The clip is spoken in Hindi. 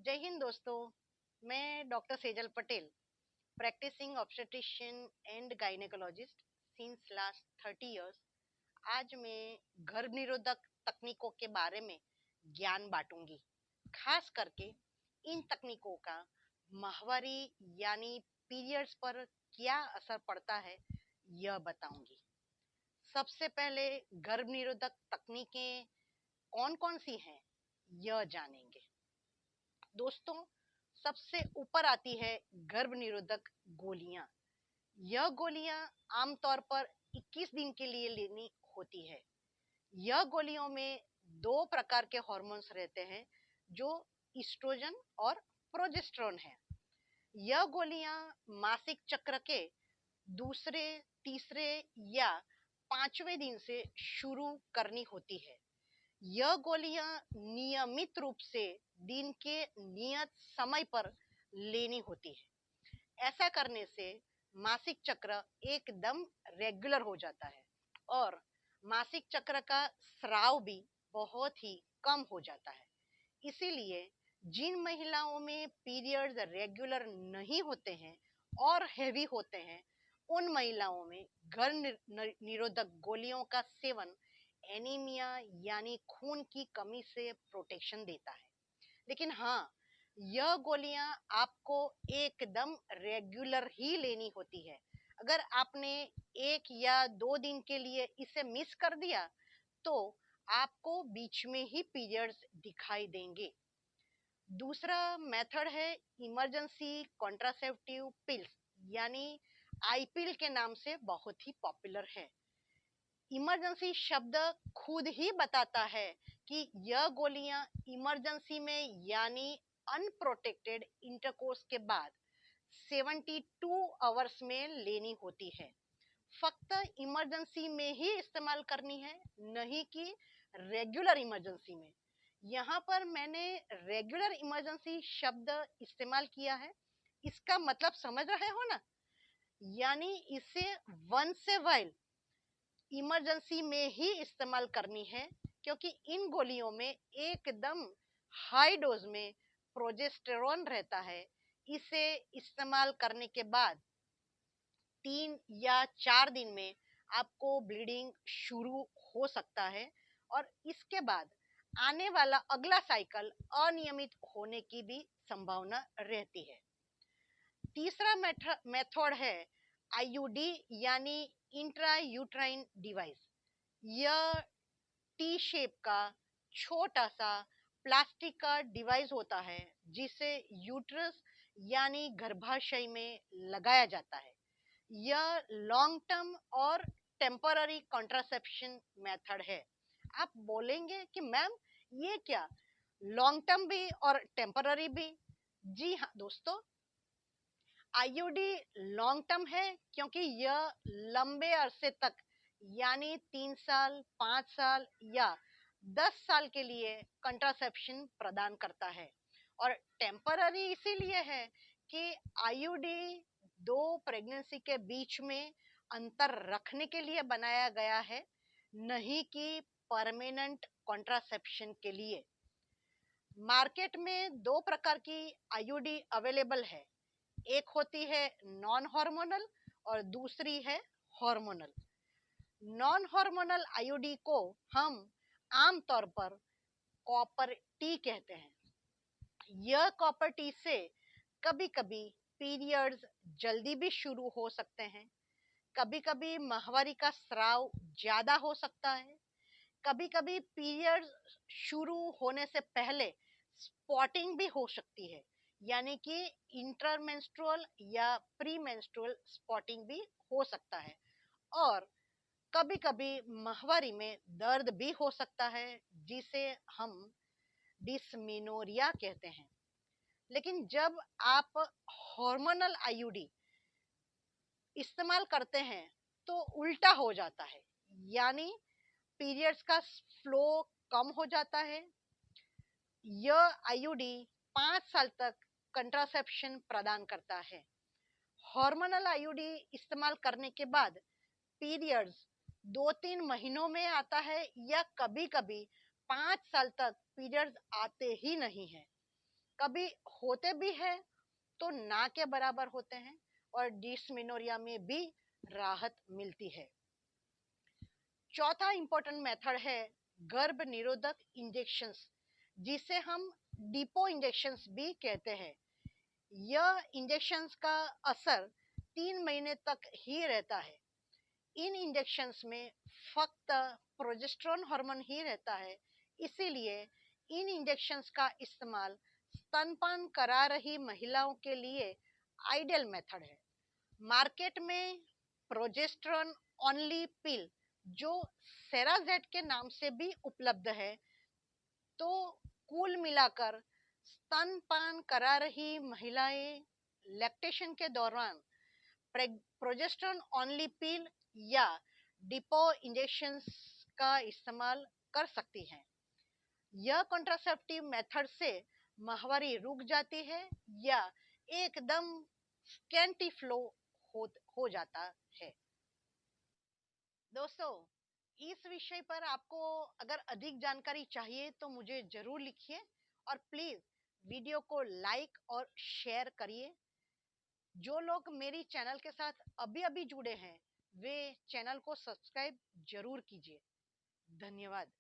जय हिंद दोस्तों। मैं doctor Sejal Patel, practising obstetrician and gynaecologist since last 30 years. आज मैं गर्भ निरोधक तकनीकों के बारे में ज्ञान बांटूंगी। खास करके इन तकनीकों का माहवारी यानी पीरियड्स पर क्या असर पड़ता है, यह बताऊंगी। सबसे पहले गर्भ निरोधक तकनीकें कौन कौन सी हैं, यह जानेंगे। दोस्तों, सबसे ऊपर आती है गर्भ निरोधक गोलियां। यह गोलियां आमतौर पर 21 दिन के लिए लेनी होती है। यह गोलियों में दो प्रकार के हार्मोन्स रहते हैं, जो ईस्ट्रोजन और प्रोजेस्टेरोन है। यह गोलियां मासिक चक्र के दूसरे, तीसरे या पांचवें दिन से शुरू करनी होती है। यह गोलियां नियमित रूप से दिन के नियत समय पर लेनी होती है। ऐसा करने से मासिक चक्र एकदम रेगुलर हो जाता है और मासिक चक्र का स्राव भी बहुत ही कम हो जाता है। इसीलिए जिन महिलाओं में पीरियड्स रेगुलर नहीं होते हैं और हेवी होते हैं, उन महिलाओं में गर्भ निरोधक गोलियों का सेवन एनीमिया यानी खून की कमी से प्रोटेक्शन देता है। लेकिन हाँ, यह गोलियां आपको एकदम रेगुलर ही लेनी होती है। अगर आपने 1 या 2 दिन के लिए इसे मिस कर दिया तो आपको बीच में ही पीरियड्स दिखाई देंगे। दूसरा मेथड है इमरजेंसी कॉन्ट्रासेप्टिव पिल्स, यानी आईपिल के नाम से बहुत ही पॉपुलर है। इमरजेंसी शब्द खुद ही बताता है कि यह गोलियां इमरजेंसी में यानी अनप्रोटेक्टेड इंटरकोर्स के बाद 72 आवर्स में लेनी होती है। फक्त इमरजेंसी में ही इस्तेमाल करनी है, नहीं कि रेगुलर इमरजेंसी में। यहाँ पर मैंने रेगुलर इमरजेंसी शब्द इस्तेमाल किया है। इसका मतलब समझ रहे हो ना? यानी इसे वंस ए वाइल इमरजेंसी में ही इस्तेमाल करनी है, क्योंकि इन गोलियों में एकदम हाई डोज में प्रोजेस्टेरोन रहता है। इसे इस्तेमाल करने के बाद 3 या 4 दिन में आपको ब्लीडिंग शुरू हो सकता है और इसके बाद आने वाला अगला साइकिल अनियमित होने की भी संभावना रहती है। तीसरा मेथड है आईयूडी यानी इंट्रा यूट्राइन डिवाइस। यह टी शेप का छोटा सा प्लास्टिक का डिवाइस होता है, जिसे यूट्रस यानी गर्भाशय में लगाया जाता है। यह लॉन्ग टर्म और टेम्पररी कॉन्ट्रासेप्शन मेथड है। आप बोलेंगे कि मैम, ये क्या, लॉन्ग टर्म भी और टेम्पररी भी? जी हाँ दोस्तों, आईयूडी लॉन्ग टर्म है क्योंकि यह लंबे अरसे तक यानी 3 साल, 5 साल या 10 साल के लिए कंट्रासेप्शन प्रदान करता है। और टेम्पररी इसीलिए है कि आईयूडी 2 प्रेगनेंसी के बीच में अंतर रखने के लिए बनाया गया है, नहीं कि परमानेंट कंट्रासेप्शन के लिए। मार्केट में 2 प्रकार की आईयूडी अवेलेबल है। एक होती है नॉन हार्मोनल और दूसरी है हार्मोनल। नॉन हार्मोनल आईयूडी को हम आमतौर पर कॉपर टी कहते हैं। यह कॉपर टी से कभी कभी पीरियड्स जल्दी भी शुरू हो सकते हैं, कभी कभी माहवारी का स्राव ज्यादा हो सकता है, कभी कभी पीरियड्स शुरू होने से पहले स्पॉटिंग भी हो सकती है, यानी कि इंटरमेंस्ट्रुअल या प्रीमेंस्ट्रुअल स्पॉटिंग भी हो सकता है। और कभी कभी माहवारी में दर्द भी हो सकता है, जिसे हम डिस्मेनोरिया कहते हैं। लेकिन जब आप हार्मोनल आईयूडी इस्तेमाल करते हैं तो उल्टा हो जाता है, यानी पीरियड्स का फ्लो कम हो जाता है। यह आईयूडी 5 साल तक कंट्रासेप्शन प्रदान करता है। हार्मोनल आईयूडी इस्तेमाल करने के बाद पीरियड्स 2-3 महीनों में आता है या कभी कभी 5 साल तक पीरियड्स आते ही नहीं है। कभी होते भी है तो ना के बराबर होते हैं, और डिस्मेनोरिया में भी राहत मिलती है। चौथा इंपॉर्टेंट मेथड है गर्भ निरोधक इंजेक्शंस, जिसे हम डिपो इंजेक्शंस भी कहते हैं। यह इंजेक्शंस का असर 3 महीने तक ही रहता है। इन इंजेक्शंस में फक्त प्रोजेस्टेरोन हार्मोन ही रहता है, इसीलिए इन इंजेक्शंस का इस्तेमाल स्तनपान करा रही महिलाओं के लिए आइडियल मेथड है। मार्केट में प्रोजेस्टेरोन ओनली पिल, जो सेराजेट के नाम से भी उपलब्ध है, तो कुल मिलाकर स्तनपान करा रही महिलाएं लैक्टेशन के दौरान प्रोजेस्टेरोन ओनली पिल या डिपो इंजेक्शंस का इस्तेमाल कर सकती हैं। यह कॉन्ट्रासेप्टिव मेथड से माहवारी रुक जाती है या एकदम स्कैंटी फ्लो हो जाता है। दोस्तों, इस विषय पर आपको अगर अधिक जानकारी चाहिए तो मुझे जरूर लिखिए, और प्लीज वीडियो को लाइक और शेयर करिए। जो लोग मेरी चैनल के साथ अभी अभी जुड़े हैं, वे चैनल को सब्सक्राइब जरूर कीजिए। धन्यवाद।